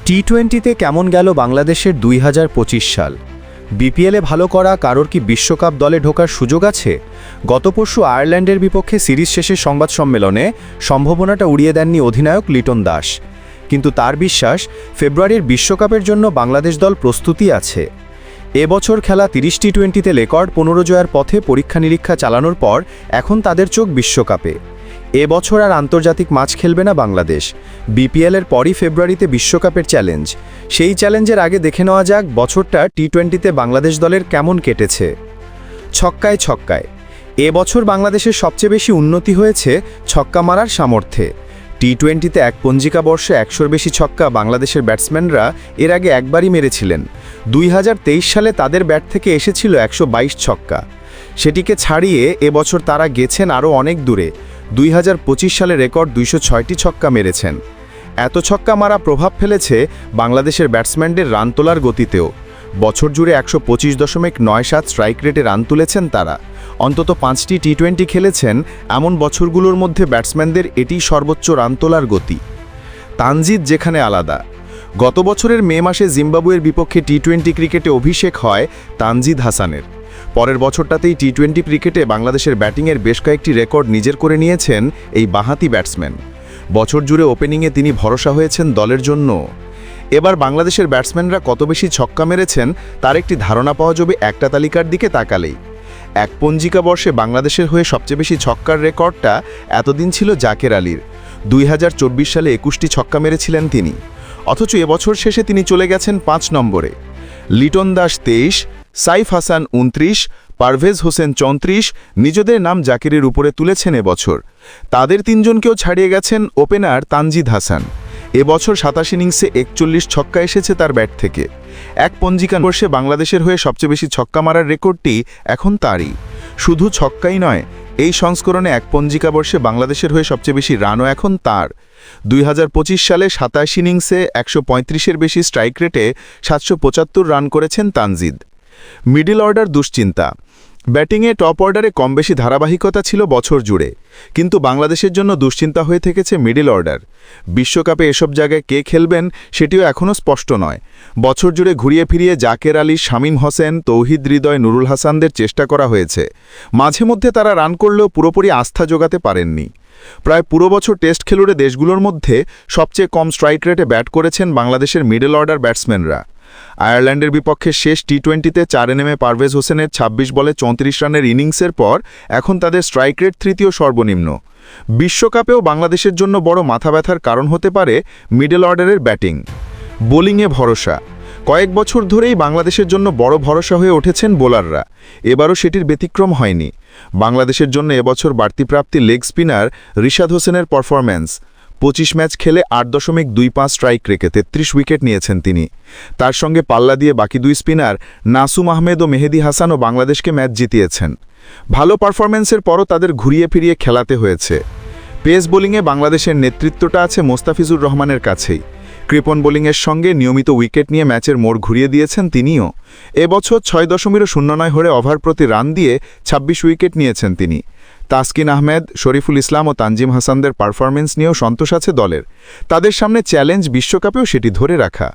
টি-20তে কেমন গেল বাংলাদেশের 2025 সাল? বিপিএলে ভালো করা কারোর কি বিশ্বকাপ দলে ঢোকার সুযোগ আছে? গত পরশু আয়ারল্যান্ডের বিপক্ষে সিরিজ শেষে সংবাদ সম্মেলনে সম্ভাবনাটা উড়িয়ে দেননি অধিনায়ক লিটন দাস। কিন্তু তার বিশ্বাস, ফেব্রুয়ারির বিশ্বকাপের জন্য বাংলাদেশ দল প্রস্তুতি আছে। এবছর খেলা 30 টি-20তে রেকর্ড 15 জয়ের পথে পরীক্ষা নিরীক্ষা চালানোর পর এখন তাদের চোখ বিশ্বকাপে। এবছর আর আন্তর্জাতিক ম্যাচ খেলবে না বাংলাদেশ। বিপিএলের পরই ফেব্রুয়ারিতে বিশ্বকাপের চ্যালেঞ্জ। সেই চ্যালেঞ্জের আগে দেখে নেওয়া যাক বছরটা টি-20তে বাংলাদেশ দলের কেমন কেটেছে। ছক্কায় ছক্কায় এবছর বাংলাদেশের সবচেয়ে বেশি উন্নতি হয়েছে ছক্কা মারার সামর্থ্যে। টি-20তে এক পঞ্জিকা বর্ষে 100-র বেশি ছক্কা বাংলাদেশের ব্যাটসম্যানরা এর আগে একবারই মেরেছিলেন। 2023 সালে তাদের ব্যাট থেকে এসেছিল 122 ছক্কা। সেটিকে ছাড়িয়ে এবছর তারা গেছেন আরও অনেক দূরে। 2025 সালে রেকর্ড 206টি ছক্কা মেরেছেন। এত ছক্কা মারা প্রভাব ফেলেছে বাংলাদেশের ব্যাটসম্যানদের রান তোলার গতিতেও। বছর জুড়ে 125.97 স্ট্রাইক রেটে রান তুলেছেন তারা। অন্তত 5টি টি-20 খেলেছেন, এমন বছরগুলোর মধ্যে ব্যাটসম্যানদের এটি সর্বোচ্চ রান তোলার গতি। তানজিদ যেখানে আলাদা। গত বছরের মে মাসে জিম্বাবুয়ের বিপক্ষে টি-20 ক্রিকেটে অভিষেক হয় তানজিদ হাসানের। পরের বছরটাতেই টি-20 ক্রিকেটে বাংলাদেশের ব্যাটিংয়ের বেশ কয়েকটি রেকর্ড নিজের করে নিয়েছেন এই বাঁহাতি ব্যাটসম্যান। বছর জুড়ে ওপেনিংয়ে তিনি ভরসা হয়েছেন দলের জন্য। এবার বাংলাদেশের ব্যাটসম্যানরা কত বেশি ছক্কা মেরেছেন তার একটি ধারণা পাওয়া যাবে একটা তালিকার দিকে তাকালেই। এক পঞ্জিকা বর্ষে বাংলাদেশের হয়ে সবচেয়ে বেশি ছক্কার রেকর্ডটা এতদিন ছিল জাকের আলীর। 2024 সালে 21টি ছক্কা মেরেছিলেন তিনি। অথচ এবছর শেষে তিনি চলে গেছেন 5 নম্বরে। লিটন দাস 23, সাইফ হাসান 29, পারভেজ হোসেন 34 নিজেদের নাম জাকিরের উপরে তুলেছেন এবছর। তাদের তিনজনকেও ছাড়িয়ে গেছেন ওপেনার তানজিদ হাসান। এবছর 27 ইনিংসে 41 ছক্কা এসেছে তার ব্যাট থেকে। এক পঞ্জিকা বর্ষে বাংলাদেশের হয়ে সবচেয়ে বেশি ছক্কা মারার রেকর্ডটি এখন তারই। শুধু ছক্কাই নয়, এই সংস্করণে এক পঞ্জিকা বর্ষে বাংলাদেশের হয়ে সবচেয়ে বেশি রানও এখন তার। 2025 সালে 27 ইনিংসে 135-এর বেশি স্ট্রাইক রেটে 775 রান করেছেন তানজিদ। মিডল অর্ডার দুশ্চিন্তা। ব্যাটিংয়ে টপ অর্ডারে কম বেশি ধারাবাহিকতা ছিল বছর জুড়ে, কিন্তু বাংলাদেশের জন্য দুশ্চিন্তা হয়ে থেকেছে মিডল অর্ডার। বিশ্বকাপে এসব জায়গায় কে খেলবেন সেটিও এখনও স্পষ্ট নয়। বছর জুড়ে ঘুরিয়ে ফিরিয়ে জাকের আলী, শামীম হোসেন, তৌহিদ হৃদয়, নুরুল হাসানদের চেষ্টা করা হয়েছে। মাঝে মধ্যে তারা রান করলেও পুরোপুরি আস্থা জোগাতে পারেননি। প্রায় পুরো বছর টেস্ট খেলুড়ে দেশগুলোর মধ্যে সবচেয়ে কম স্ট্রাইক রেটে ব্যাট করেছেন বাংলাদেশের মিডল অর্ডার ব্যাটসম্যানরা। আয়ারল্যান্ডের বিপক্ষে শেষ টি-20তে 4 নেমে পারভেজ হোসেনের 26 বলে 34 রানের ইনিংসের পর এখন তাদের স্ট্রাইক রেট তৃতীয় সর্বনিম্ন। বিশ্বকাপেও বাংলাদেশের জন্য বড় মাথা ব্যথার কারণ হতে পারে মিডল অর্ডারের ব্যাটিং। বোলিংয়ে ভরসা। কয়েক বছর ধরেই বাংলাদেশের জন্য বড় ভরসা হয়ে উঠেছেন বোলাররা। এবারও সেটির ব্যতিক্রম হয়নি। বাংলাদেশের জন্য এবছর বাড়তি প্রাপ্তি লেগ স্পিনার রিশাদ হোসেনের পারফরম্যান্স। 25 ম্যাচ খেলে 8.25 স্ট্রাইক রেখে 33 উইকেট নিয়েছেন তিনি। তার সঙ্গে পাল্লা দিয়ে বাকি দুই স্পিনার নাসুম আহমেদ ও মেহেদি হাসানও বাংলাদেশকে ম্যাচ জিতিয়েছেন। ভালো পারফরম্যান্সের পরও তাদের ঘুরিয়ে ফিরিয়ে খেলাতে হয়েছে। পেস বোলিংয়ে বাংলাদেশের নেতৃত্বটা আছে মোস্তাফিজুর রহমানের কাছেই। কৃপন বোলিংয়ের সঙ্গে নিয়মিত উইকেট নিয়ে ম্যাচের মোড় ঘুরিয়ে দিয়েছেন তিনিও। এবছর 6.09 হরে ওভার প্রতি রান দিয়ে 26 উইকেট নিয়েছেন তিনি। তাসকিন আহমেদ, শরীফুল ইসলাম ও তানজিম হাসানদের পারফরম্যান্স নিয়েও সন্তোষ আছে দলের। তাদের সামনে চ্যালেঞ্জ বিশ্বকাপেও সেটি ধরে রাখা।